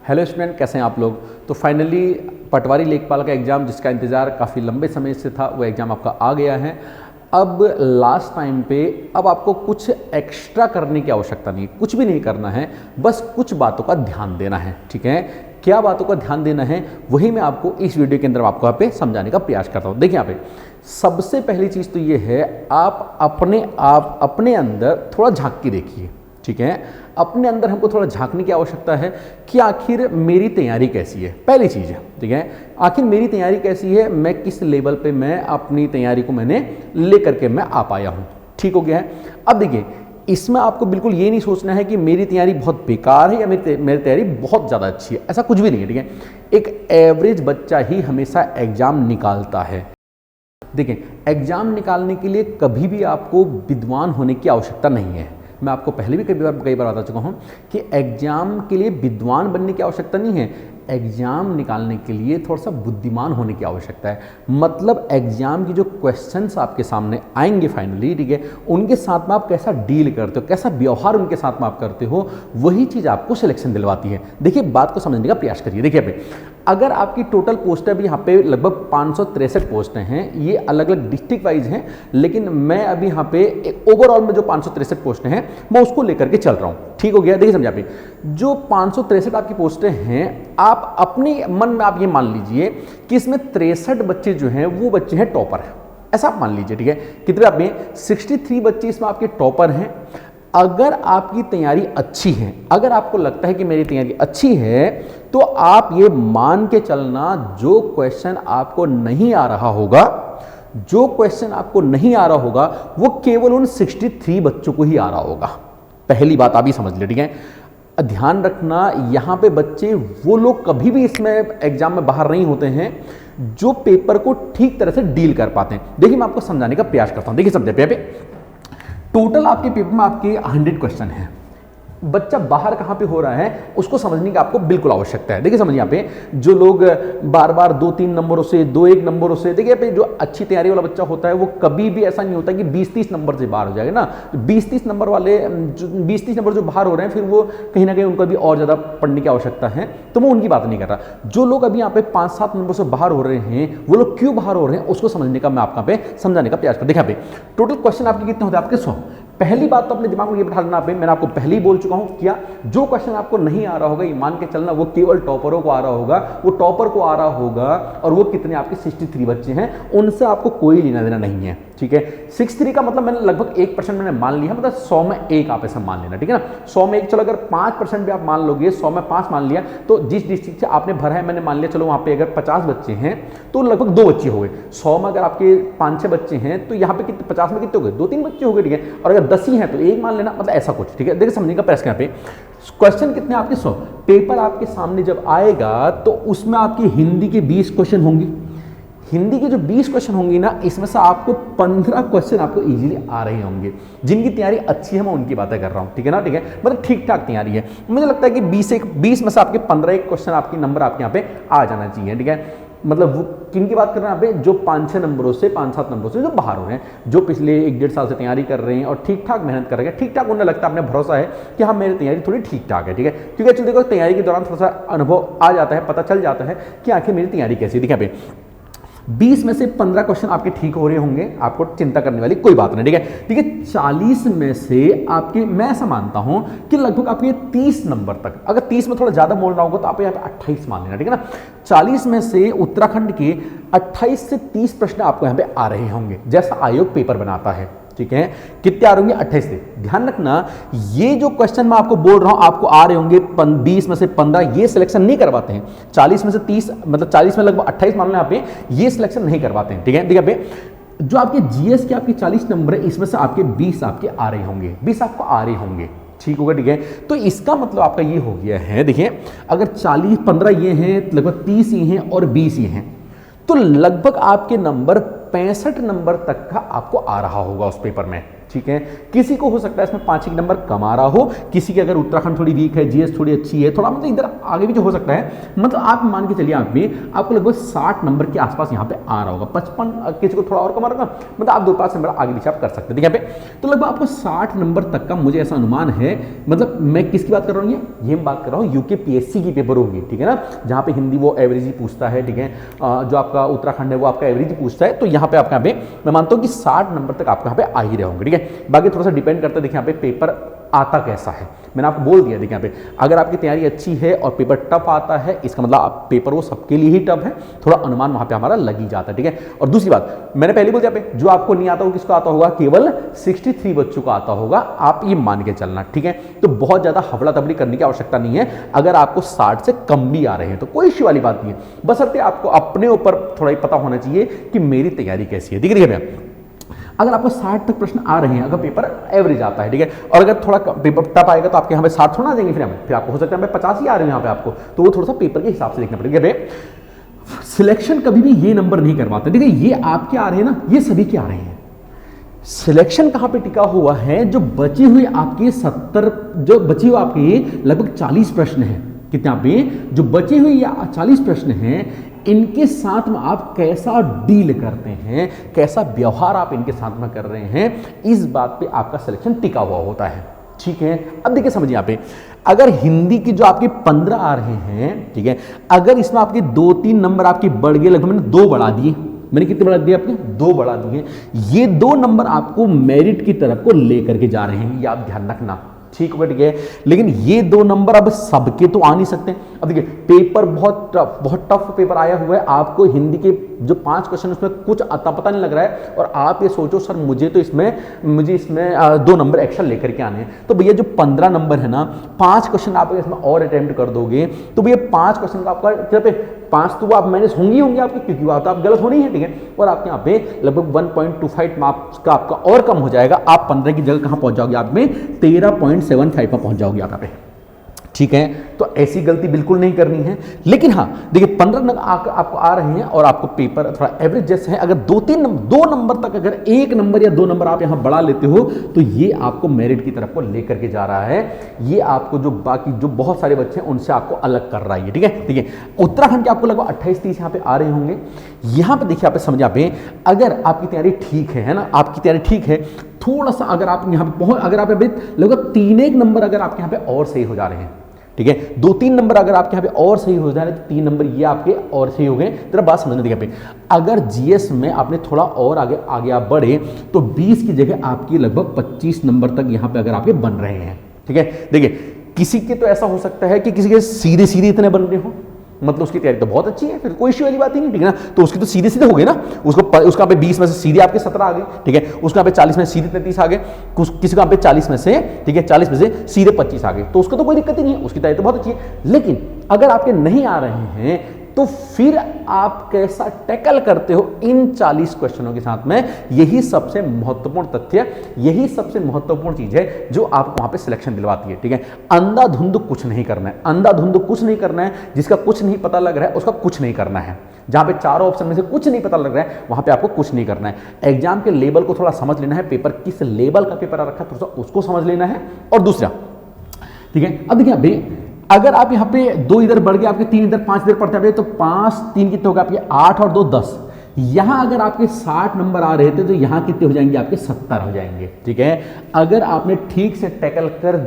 Hello student, कैसे हैं आप लोग। तो फाइनली पटवारी लेखपाल का एग्ज़ाम जिसका इंतज़ार काफ़ी लंबे समय से था वो एग्ज़ाम आपका आ गया है। अब लास्ट टाइम पे अब आपको कुछ एक्स्ट्रा करने की आवश्यकता नहीं है, कुछ भी नहीं करना है, बस कुछ बातों का ध्यान देना है। ठीक है, क्या बातों का ध्यान देना है वही मैं आपको इस वीडियो के अंदर आपको यहाँ पे समझाने का प्रयास करता हूँ। देखिए यहाँ पे सबसे पहली चीज़ तो ये है, आप अपने अंदर थोड़ा झांक के देखिए। ठीक है, अपने अंदर हमको थोड़ा झांकने की आवश्यकता है कि आखिर मेरी तैयारी कैसी है। पहली चीज़ है, ठीक है, आखिर मेरी तैयारी कैसी है, मैं किस लेवल पे मैं अपनी तैयारी को मैंने लेकर के मैं आ पाया हूँ। ठीक हो गया है। अब देखिए इसमें आपको बिल्कुल ये नहीं सोचना है कि मेरी तैयारी बहुत बेकार है या मेरी तैयारी बहुत ज़्यादा अच्छी है, ऐसा कुछ भी नहीं है। ठीक है, एक एवरेज बच्चा ही हमेशा एग्जाम निकालता है। देखिए एग्जाम निकालने के लिए कभी भी आपको विद्वान होने की आवश्यकता नहीं है। मैं आपको पहले भी कई बार बता चुका हूँ कि एग्जाम के लिए विद्वान बनने की आवश्यकता नहीं है, एग्जाम निकालने के लिए थोड़ा सा बुद्धिमान होने की आवश्यकता है। मतलब एग्जाम की जो क्वेश्चंस आपके सामने आएंगे फाइनली, ठीक है, उनके साथ में आप कैसा डील करते हो, कैसा व्यवहार उनके साथ में आप करते हो, वही चीज़ आपको सिलेक्शन दिलवाती है। देखिए बात को समझने का प्रयास करिए। देखिए पे अगर आपकी टोटल पोस्टें अभी यहाँ पे लगभग 563 पोस्टें हैं, ये अलग अलग डिस्ट्रिक्ट वाइज हैं, लेकिन मैं अभी यहाँ पे एक ओवरऑल में जो 563 पोस्टें हैं मैं उसको लेकर के चल रहा हूँ। ठीक हो गया। देखिए समझा पे जो 563 आपकी पोस्टें हैं, आप अपने मन में आप ये मान लीजिए कि इसमें 63 बच्चे जो हैं वो बच्चे हैं टॉपर हैं, ऐसा आप मान लीजिए। ठीक है, कितने आप में 63 बच्चे इसमें आपके टॉपर हैं। अगर आपकी तैयारी अच्छी है, अगर आपको लगता है कि मेरी तैयारी अच्छी है, तो आप ये मान के चलना जो क्वेश्चन आपको नहीं आ रहा होगा, जो क्वेश्चन आपको नहीं आ रहा होगा वो केवल उन 63 बच्चों को ही आ रहा होगा। पहली बात आप ही समझ ले। ठीक है, ध्यान रखना यहाँ पे बच्चे वो लोग कभी भी इसमें एग्जाम में बाहर नहीं होते हैं जो पेपर को ठीक तरह से डील कर पाते हैं। देखिए मैं आपको समझाने का प्रयास करता हूँ। देखिए समझे पे टोटल आपके पेपर में आपके 100 क्वेश्चन हैं। बच्चा बाहर कहाँ पे हो रहा है उसको समझने की आपको बिल्कुल आवश्यकता है। देखिए समझिए यहाँ पे जो लोग बार बार 2-3 नंबरों से 2-1 नंबरों से, देखिए पे जो अच्छी तैयारी वाला बच्चा होता है वो कभी भी ऐसा नहीं होता कि 20-30 नंबर से बाहर हो जाएगा ना। 20-30 नंबर वाले 20-30 नंबर जो बाहर हो रहे हैं फिर वो कहीं ना कहीं उनको भी और ज़्यादा पढ़ने की आवश्यकता है, तो मैं उनकी बात नहीं कर रहा। जो लोग अभी यहाँ पे 5-7 नंबर से बाहर हो रहे हैं वो लोग क्यों बाहर हो रहे हैं उसको समझने का मैं आपका पे समझाने का प्रयास कर। देखिए पे टोटल क्वेश्चन आपके कितने होते हैं, आपके 100। पहली बात तो अपने दिमाग में ये बैठा लेना पे, मैंने आपको पहले ही बोल चुका हूं क्या, जो क्वेश्चन आपको नहीं आ रहा होगा ये मान के चलना वो केवल टॉपरों को आ रहा होगा, वो टॉपर को आ रहा होगा। और वो कितने आपके 63 बच्चे हैं, उनसे आपको कोई लेना देना नहीं है। ठीक है, 63 का मतलब मैंने लगभग 1% मैंने मान लिया, मतलब 100 में 1 आप ऐसा मान लेना। ठीक है ना, 100 में 1, चलो अगर 5% भी आप मान लोगे, 100 में 5 मान लिया, तो जिस डिस्ट्रिक्ट से आपने भरा है मैंने मान लिया, चलो वहां पे अगर 50 बच्चे हैं तो लगभग 2 बच्चे हो गए। 100 में अगर आपके 5-6 बच्चे हैं तो यहाँ पे कितने, 50 में कितने हो गए, 2-3 बच्चे हो गए। ठीक है, और अगर 10 ही हैं तो 1 मान लेना, मतलब ऐसा कुछ। ठीक है, देखिए समझने का प्रयास यहाँ पे क्वेश्चन कितने आपके 100। पेपर आपके सामने जब आएगा तो उसमें आपकी हिंदी के 20 क्वेश्चन होंगे। हिंदी के जो 20 क्वेश्चन होंगे ना, इसमें से आपको 15 क्वेश्चन आपको इजीली आ रहे होंगे। जिनकी तैयारी अच्छी है मैं उनकी बातें कर रहा हूँ। ठीक है ना, ठीक है, मतलब ठीक ठाक तैयारी है। मुझे लगता है कि 20 में से आपके 15 क्वेश्चन आपके नंबर आपके यहाँ पे आ जाना चाहिए। ठीक है, मतलब वो किन की बात कर रहे हैं यहाँ पे, जो 5-6 नंबरों से 5-7 नंबरों से जो बाहर हो रहे हैं, जो पिछले 1-1.5 साल से तैयारी कर रहे हैं और ठीक ठाक मेहनत कर रहे हैं, ठीक ठाक उन्हें लगता है, अपने भरोसा है कि हाँ मेरी तैयारी थोड़ी ठीक ठाक है। ठीक है, क्योंकि चलो देखो तैयारी के दौरान थोड़ा सा अनुभव आ जाता है, पता चल जाता है कि आखिर मेरी तैयारी कैसी है। देखिए यहाँ पे 20 में से 15 क्वेश्चन आपके ठीक हो रहे होंगे, आपको चिंता करने वाली कोई बात नहीं। ठीक है, ठीक है, 40 में से आपके, मैं ऐसा मानता हूं कि लगभग आपके 30 नंबर तक, अगर 30 में थोड़ा ज्यादा बोलना होगा तो आप यहाँ पे 28 मान लेना। ठीक है ना, 40 में से उत्तराखंड के 28 से 30 प्रश्न आपको यहाँ पे आ रहे होंगे, जैसा आयोग पेपर बनाता है। ठीक है, कितने आ रहे होंगे, 28 से। ध्यान रखना ये जो क्वेश्चन मैं आपको बोल रहा हूं आपको आ रहे होंगे 20 में से 15, ये सिलेक्शन नहीं करवाते हैं। 40 में से 30, मतलब 40 में लगभग 28 मान लो यहाँ पे, ये सिलेक्शन नहीं करवाते हैं। ठीक है, देखिए पे जो आपके जीएस के आपके 40 नंबर है, इसमें से आपके 20 आपके आ रहे होंगे, 20 आपको आ रहे होंगे। ठीक होगा। ठीक है, तो इसका मतलब आपका ये हो गया है, देखिए अगर 40-15 ये हैं, लगभग 30 ये हैं और 20 ये हैं, तो लगभग आपके नंबर 65 नंबर तक का आपको आ रहा होगा उस पेपर में। ठीक है। किसी को हो सकता है इसमें 5 एक नंबर कम आ रहा हो, किसी की अगर उत्तराखंड थोड़ी वीक है, जीएस थोड़ी अच्छी है, थोड़ा मतलब इधर आगे भी जो हो सकता है, मतलब आप मान के चलिए आप भी आपको लगभग 60 नंबर के आसपास यहाँ पे आ रहा होगा, 55 किसी को थोड़ा और कम आ रहा होगा, मतलब आप 2-5 नंबर आगे पीछे आप कर सकते हैं, ठीक है। तो लगभग आपको 60 नंबर तक का मुझे ऐसा अनुमान है, मतलब मैं किसकी बात कर रहा हूँ, ये मैं बात कर रहा हूँ यूकेपीएससी की पेपर होगी, ठीक है ना, जहाँ पे हिंदी वो एवरेज ही पूछता है, ठीक है, जो आपका उत्तराखंड है वो आपका एवरेज ही पूछता है, तो यहाँ पे आपका यहाँ पे मैं मानता हूँ कि 60 नंबर तक आपको यहाँ पे आ ही रहे होंगे, ठीक है। बाकी थोड़ा सा डिपेंड करता है, देखिए यहाँ पे पेपर आता कैसा है, मैंने आपको बोल दिया, देखिए यहाँ पे अगर आपकी तैयारी अच्छी है और पेपर टफ आता है, इसका मतलब पेपर वो सबके लिए ही टफ है, थोड़ा अनुमान वहाँ पे हमारा लग ही जाता है, ठीक है। और दूसरी बात मैंने पहले बोल दिया पे, जो आपको नहीं आता वो किसको आता होगा, केवल 63 बच्चों को आता होगा, आप ये मान के चलना, ठीक है। तो बहुत ज़्यादा हफड़ा तफड़ी करने की आवश्यकता नहीं है, अगर आपको 60 से कम भी आ रहे हैं तो कोई इश्यू वाली बात नहीं है, बशर्ते आपको अपने ऊपर थोड़ा ही पता होना चाहिए कि मेरी तैयारी कैसी है, दिख रही है भैया। अगर आपको 60 तक प्रश्न आ रहे हैं, अगर पेपर एवरेज आता है, ठीक है, और अगर थोड़ा पेपर टफ आएगा तो आपके यहाँ पे 60 थोड़ा आ जाएंगे, फिर आपको हो सकता है 50 ही आ रहे हैं यहाँ पे आपको, तो वो थोड़ा सा पेपर के हिसाब से देखना पड़ेगा। सिलेक्शन कभी भी ये नंबर नहीं करवाते, देखिए ये आपके आ रहे हैं ना, ये सभी के आ रहे हैं। सिलेक्शन कहां पे टिका हुआ है, जो बची हुई आपकी 70, जो बची हुई आपकी लगभग 40 प्रश्न हैं, कितने आप जो बचे हुए या 40 प्रश्न हैं, इनके साथ में आप कैसा डील करते हैं, कैसा व्यवहार आप इनके साथ में कर रहे हैं, इस बात पे आपका सिलेक्शन टिका हुआ होता है, ठीक है। अब देखिए समझिए यहाँ पे, अगर हिंदी की जो आपके 15 आ रहे हैं, ठीक है, अगर इसमें आपके 2-3 नंबर आपके बढ़ गए, लगभग मैंने 2 बढ़ा दिए, मैंने कितने बढ़ा दिए आपके 2 बढ़ा दिए, ये 2 नंबर आपको मेरिट की तरफ को लेकर के जा रहे हैं, ये आप ध्यान रखना, ठीक है, ठीक है। लेकिन ये 2 नंबर अब सबके तो आ नहीं सकते। अब देखिए पेपर बहुत टफ पेपर आया हुआ है, आपको हिंदी के जो 5 क्वेश्चन उसमें कुछ अता पता नहीं लग रहा है, और आप ये सोचो सर मुझे इसमें 2 नंबर एक्स्ट्रा लेकर के आने हैं, तो भैया जो 15 नंबर है ना, 5 क्वेश्चन आप इसमें और अटेम्प्ट कर दोगे, तो भैया 5 क्वेश्चन का आपका क्या पे 5 तो वो आप माइनस होंगी आपकी, क्योंकि वो तो आप गलत होनी है, ठीक है, और आपके यहाँ पे लगभग 1.25 मार्क्स का आपका और कम हो जाएगा, आप 15 की जगह कहाँ पहुंच जाओगे, आप में 13.75 में पहुंच जाओगे आप यहाँ पे, ठीक है। तो ऐसी गलती बिल्कुल नहीं करनी है। लेकिन हाँ देखिए 15 नंबर आपको आ रहे हैं और आपको पेपर थोड़ा एवरेज जैसे है, अगर 2 नंबर तक अगर 1 नंबर या 2 नंबर आप यहां बढ़ा लेते हो तो ये आपको मेरिट की तरफ को लेकर के जा रहा है, ये आपको जो बाकी जो बहुत सारे बच्चे हैं उनसे आपको अलग कर रहा है, ठीक है। देखिए उत्तराखंड के आपको लगभग 28-30 यहाँ पे आ रहे होंगे। यहाँ पे देखिए आप समझ पे, अगर आपकी तैयारी ठीक है ना, आपकी तैयारी ठीक है, थोड़ा सा अगर आप यहाँ पे अगर आप लगभग 3-1 नंबर अगर आपके यहाँ पे और सही हो जा रहे हैं, ठीक है, 2-3 नंबर अगर आपके यहाँ पे और सही हो जा रहे हैं तो 3 नंबर ये आपके और सही हो गए। जरा बात समझना देखिए पे, अगर जीएस में आपने थोड़ा और आगे आप बढ़े तो 20 की जगह आपकी लगभग 25 नंबर तक यहाँ पे अगर आपके बन रहे हैं, ठीक है। देखिए किसी के तो ऐसा हो सकता है कि किसी के सीधे सीधे इतने बन रहे हो, मतलब उसकी तैयारी तो बहुत अच्छी है, फिर कोई इश्यू वाली बात ही नहीं, ठीक है ना, तो उसकी तो सीधे सीधे हो गए ना, उसका पे 20 में से सीधे आपके 17 आ गए, ठीक है, उसका पे 40 में से सीधे 33 आ गए, किसी का पे 40 में से, ठीक है, 40 में से सीधे 25 आ गए, तो उसका तो कोई दिक्कत ही नहीं है, उसकी तैयारी तो बहुत अच्छी है। लेकिन अगर आपके नहीं आ रहे हैं तो फिर आप कैसा टैकल करते हो इन 40 क्वेश्चनों के साथ में, यही सबसे महत्वपूर्ण तथ्य, यही सबसे महत्वपूर्ण चीज है जो आपको वहां पे सिलेक्शन दिलवाती है, ठीक है। अंधाधुंध कुछ नहीं करना है, अंधाधुंध कुछ नहीं करना है, जिसका कुछ नहीं पता लग रहा है उसका कुछ नहीं करना है, जहां पे चारों ऑप्शन में से कुछ नहीं पता लग रहा है वहां पे आपको कुछ नहीं करना है। एग्जाम के लेवल को थोड़ा समझ लेना है, पेपर किस लेवल का पेपर आ रखा है थोड़ा सा उसको समझ लेना है। और दूसरा, ठीक है, अब देखिए अभी अगर आप यहाँ पे 2 इधर बढ़ गए, आपके 3 इधर 5 इधर पढ़ते हैं तो 5 3 कितने हो गए आपके 8 और 2 10। यहां अगर आपके 60 नंबर आ रहे थे तो यहां कितने हो जाएंगे आपके 70 हो जाएंगे, ठीक है। अगर आपने ठीक से टैकल कर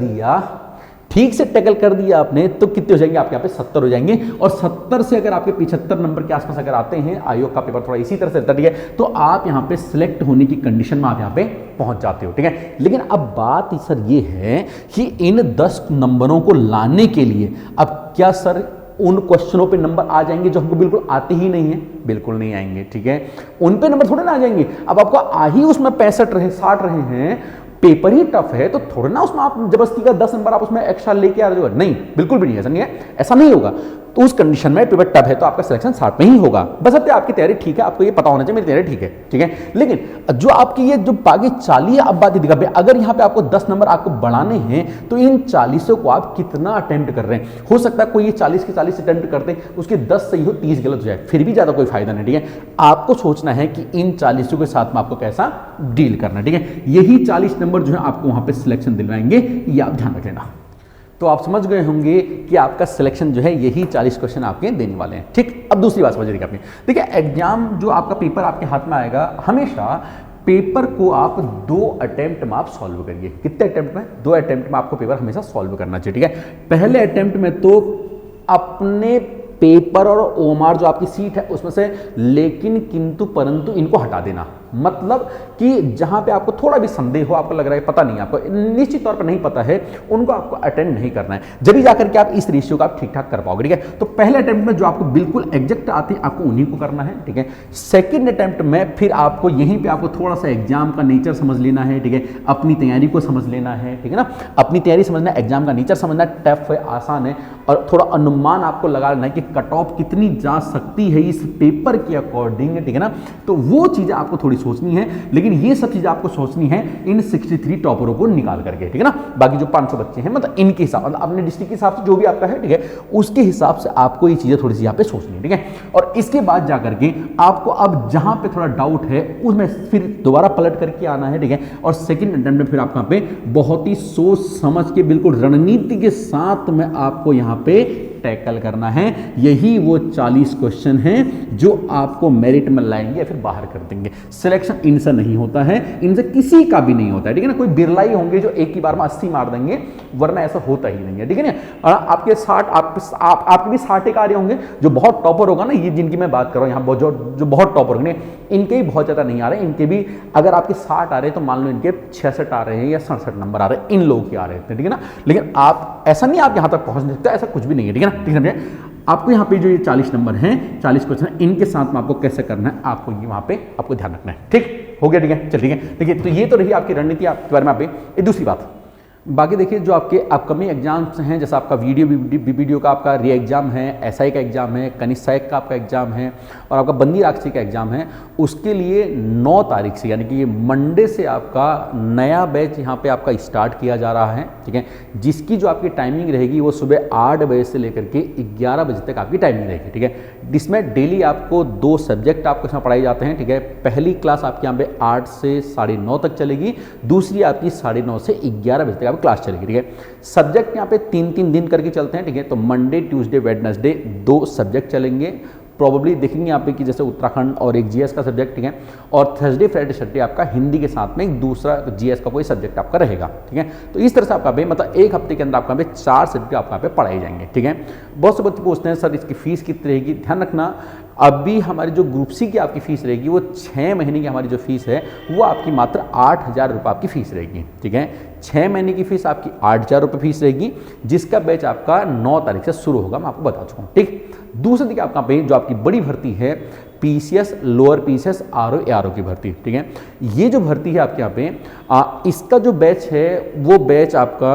दिया आपने तो कितने हो जाएंगे आपके यहाँ पे 70 हो जाएंगे। और 70 से अगर आपके 75 नंबर के आसपास अगर आते हैं, आयोग का पेपर थोड़ा इसी तरह से रहता है, तो आप यहाँ पे सिलेक्ट होने की कंडीशन में आप यहाँ पे पहुंच जाते हो, ठीक है। लेकिन अब बात सर ये है कि इन 10 नंबरों को लाने के लिए अब क्या सर उन क्वेश्चनों पे नंबर आ जाएंगे जो हमको बिल्कुल आते ही नहीं है? बिल्कुल नहीं आएंगे, ठीक है। उन पे नंबर थोड़े ना आ जाएंगे। अब आपको आ ही उसमें 65 रहे 60 रहे हैं, पेपर ही टफ है, तो थोड़ा ना उसमें आप जबरदस्ती का 10 नंबर आप उसमें एक्स्ट्रा लेके आ रहे हो, नहीं, बिल्कुल भी नहीं, ऐसा नहीं है, ऐसा नहीं होगा। तो उस कंडीशन में पेपर टफ है तो आपका सिलेक्शन 60 में ही होगा, बस आपकी तैयारी ठीक है, आपको ये पता होना चाहिए मेरी तैयारी ठीक है, ठीक है। लेकिन जो आपकी ये जो बाकी 40 अब बात दिखा, अगर यहाँ पे आपको 10 नंबर आपको बढ़ाने हैं तो इन 40 को आप कितना अटेम्प्ट कर रहे हैं। हो सकता है कोई ये 40 के 40 अटेम्प्ट करते हैं, उसके 10 सही हो 30 गलत हो जाए, फिर भी ज्यादा कोई फायदा नहीं, ठीक है। आपको सोचना है कि इन 40 के साथ में आपको कैसा डील करना है, ठीक है। यही 40 नंबर जो है आपको वहां पे सिलेक्शन दिलवाएंगे, ये आप ध्यान रख लेना। तो आप समझ गए होंगे कि आपका सिलेक्शन जो है यही 40 क्वेश्चन आपके देने वाले हैं, ठीक। अब दूसरी बात समझ रही आपने, देखिए एग्जाम जो आपका पेपर आपके हाथ में आएगा, हमेशा पेपर को आप 2 अटेम्प्ट में आप सॉल्व करिए। कितने अटेम्प्ट में? 2 अटेम्प्ट में आपको पेपर हमेशा सॉल्व करना चाहिए, ठीक है। पहले अटेम्प्ट में तो अपने पेपर और ओमार जो आपकी सीट है उसमें से लेकिन किंतु परंतु इनको हटा देना, मतलब कि जहां पे आपको थोड़ा भी संदेह हो, आपको लग रहा है पता नहीं, आपको निश्चित तौर पर नहीं पता है, उनको आपको अटेंड नहीं करना है, जब भी जाकर के आप इस रेशियो का आप ठीक ठाक कर पाओगे, ठीक है। तो पहले अटेम्प्ट में जो आपको बिल्कुल एग्जैक्ट आते हैं आपको उन्हीं को करना है, ठीक है। सेकंड अटेम्प्ट में फिर आपको यहीं पे आपको थोड़ा सा एग्जाम का नेचर समझ लेना है, ठीक है, अपनी तैयारी को समझ लेना है, ठीक है ना, अपनी तैयारी समझना, एग्जाम का नेचर समझना, टफ है आसान है, और थोड़ा अनुमान आपको लगा लेना है कि कट ऑफ कितनी जा सकती है इस पेपर के अकॉर्डिंग, ठीक है ना। तो वो चीजें आपको थोड़ी सोचनी है, लेकिन ये सब चीजें आपको सोचनी है इन 63 टॉपरों को निकाल करके, ठीक है ना। बाकी जो 500 बच्चे हैं मतलब इनके हिसाब, मतलब अपने डिस्ट्रिक्ट के हिसाब से जो भी आपका है, ठीक है, उसके हिसाब से आपको ये चीजें थोड़ी सी यहाँ पे सोचनी है, ठीक है। और इसके बाद जाकर के आपको अब जहां पे थोड़ा डाउट है उसमें फिर दोबारा पलट करके आना है, ठीक है। और सेकंड अटेम्प्ट में फिर आपको यहाँ पे बहुत ही सोच समझ के बिल्कुल रणनीति के साथ में आपको यहाँ पे टैकल करना है। यही वो 40 क्वेश्चन हैं जो आपको मेरिट में लाएंगे या फिर बाहर कर देंगे। सिलेक्शन इनसे नहीं होता है, इनसे किसी का भी नहीं होता है, ठीक है ना। कोई बिरला ही होंगे जो एक ही बार में 80 मार देंगे, वरना ऐसा होता ही नहीं है, ठीक है ना। आपके 60 आपके भी 60 एक आ रहे होंगे, जो बहुत टॉपर होगा ना, ये जिनकी मैं बात कर रहा हूँ यहाँ जो बहुत टॉपर होंगे, इनके ही बहुत ज्यादा नहीं आ रहे, इनके भी अगर आपके 60 आ रहे हैं तो मान लो इनके 66 आ रहे हैं या 67 नंबर आ रहे हैं, इन लोगों के आ रहे हैं, ठीक है ना। लेकिन आप ऐसा नहीं, आप यहां तक पहुंच नहीं सकते, ऐसा कुछ भी नहीं है, ठीक है ना। ठीक है, आपको यहाँ पे जो ये 40 नंबर हैं, 40 क्वेश्चन है, इनके साथ में आपको कैसे करना है, आपको ये वहां पे आपको ध्यान रखना है, ठीक हो गया, ठीक है। चल ठीक है, देखिए तो ये तो रही आपकी रणनीति, आपके बारे में आप ये दूसरी बात। बाकी देखिए जो आपके अपकमिंग एग्जाम्स हैं, जैसा आपका वीडियो का आपका री एग्जाम है, एसआई का एग्जाम है, कनिष्ठ सहायक का आपका एग्जाम है, और आपका बंदी राक्षसी का एग्जाम है, उसके लिए 9 तारीख से यानी कि ये मंडे से आपका नया बैच यहाँ पे आपका स्टार्ट किया जा रहा है, ठीक है। जिसकी जो आपकी टाइमिंग रहेगी वो सुबह 8 बजे से लेकर के 11 बजे तक आपकी टाइमिंग रहेगी, ठीक है। जिसमें डेली आपको 2 सब्जेक्ट आपको इसमें पढ़ाए जाते हैं, ठीक है। पहली क्लास आपके यहाँ पे 8 से 9:30 तक चलेगी, दूसरी आपकी 9:30 से 11 बजे तक क्लास चलेगी, ठीक है। सब्जेक्ट यहाँ पे 3-3 दिन करके चलते हैं, ठीक है। तो मंडे, ट्यूसडे, वेडनेसडे 2 सब्जेक्ट चलेंगे, प्रोबेबली देखेंगे यहाँ पे कि जैसे उत्तराखंड और एक जीएस का सब्जेक्ट, ठीक है। और थर्सडे, फ्राइडे, सैटरडे आपका हिंदी के साथ में एक दूसरा जीएस का कोई सब्जेक्ट आपका रहेगा, ठीक है। तो इस तरह से आपका पे मतलब एक हफ्ते के अंदर आपका पे 4 सब्जेक्ट आपका पे पढ़ाए जाएंगे, ठीक है। बहुत से बच्चे पूछते हैं सर इसकी फीस कितनी रहेगी, ध्यान रखना अभी हमारी जो ग्रुप सी की आपकी फीस रहेगी वो 6 महीने की हमारी जो फीस है वो आपकी मात्र 8,000 रुपये आपकी फीस रहेगी, ठीक है। 6 महीने की फीस आपकी 8,000 रुपये फीस रहेगी, जिसका बैच आपका 9 तारीख से शुरू होगा, मैं आपको बता चुका हूँ, ठीक। दूसरी देखिए आपका पे जो आपकी बड़ी भर्ती है PCS, lower PCS, RO ARO की भर्ती, ठीक है। ये जो भर्ती है आपके यहाँ पे इसका जो बैच है वो बैच आपका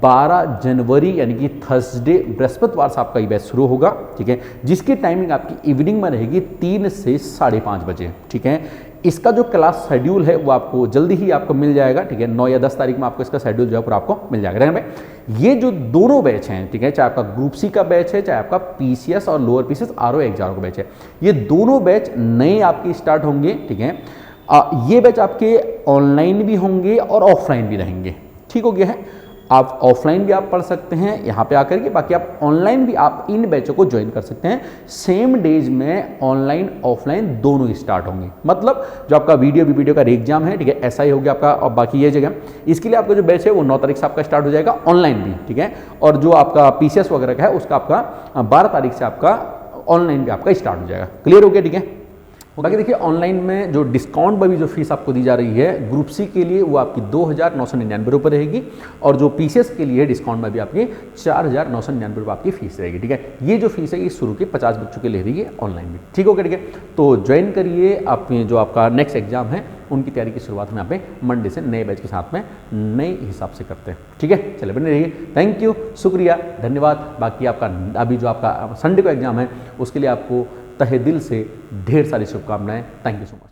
12 जनवरी यानी कि थर्सडे बृहस्पतिवार से आपका ये बैच शुरू होगा, ठीक है। जिसकी टाइमिंग आपकी इवनिंग में रहेगी 3 से 5:30 बजे, ठीक है। इसका जो क्लास शेड्यूल है वो आपको जल्दी ही आपको मिल जाएगा, ठीक है। 9 या 10 तारीख में आपको इसका शेड्यूल जो है पूरा आपको मिल जाएगा। ये जो दोनों बैच हैं, ठीक है, चाहे आपका ग्रुप सी का बैच है, चाहे आपका पीसीएस और लोअर पीसीएस आरओ एग्जाम का बैच है, ये दोनों बैच नए आपके स्टार्ट होंगे, ठीक है। ये बैच आपके ऑनलाइन भी होंगे और ऑफलाइन भी रहेंगे, ठीक हो गया है। आप ऑफलाइन भी आप पढ़ सकते हैं यहाँ पे आकर के, बाकी आप ऑनलाइन भी आप इन बैचों को ज्वाइन कर सकते हैं। सेम डेज में ऑनलाइन ऑफलाइन दोनों स्टार्ट होंगे, मतलब जो आपका वीडियो का एग्जाम है, ठीक है, ऐसा ही हो गया आपका। और बाकी ये जगह इसके लिए आपका जो बैच है वो 9 तारीख से आपका स्टार्ट हो जाएगा ऑनलाइन भी, ठीक है। और जो आपका पीसीएस वगैरह का है उसका आपका 12 तारीख से आपका ऑनलाइन भी आपका स्टार्ट हो जाएगा। क्लियर हो गया, ठीक है, बाकी देखिए ऑनलाइन में जो डिस्काउंट वाली जो फीस आपको दी जा रही है ग्रुप सी के लिए वो आपकी 2,999 रुपये रहेगी, और जो पीसीएस के लिए डिस्काउंट में भी आपकी 4,999 रुपये आपकी फीस रहेगी। ठीक है, ये जो फीस है ये शुरू के 50 बच्चों के ले रही है ऑनलाइन में। ठीक हो गया, ठीक है, तो ज्वाइन करिए। आप जो आपका नेक्स्ट एग्जाम है उनकी तैयारी की शुरुआत में यहाँ पे मंडे से नए बैच के साथ में नए हिसाब से करते हैं। ठीक है, चलिए बने रहिए। थैंक यू, शुक्रिया, धन्यवाद। बाकी आपका अभी जो आपका संडे को एग्जाम है उसके लिए आपको तहे दिल से ढेर सारी शुभकामनाएं। Thank you so much.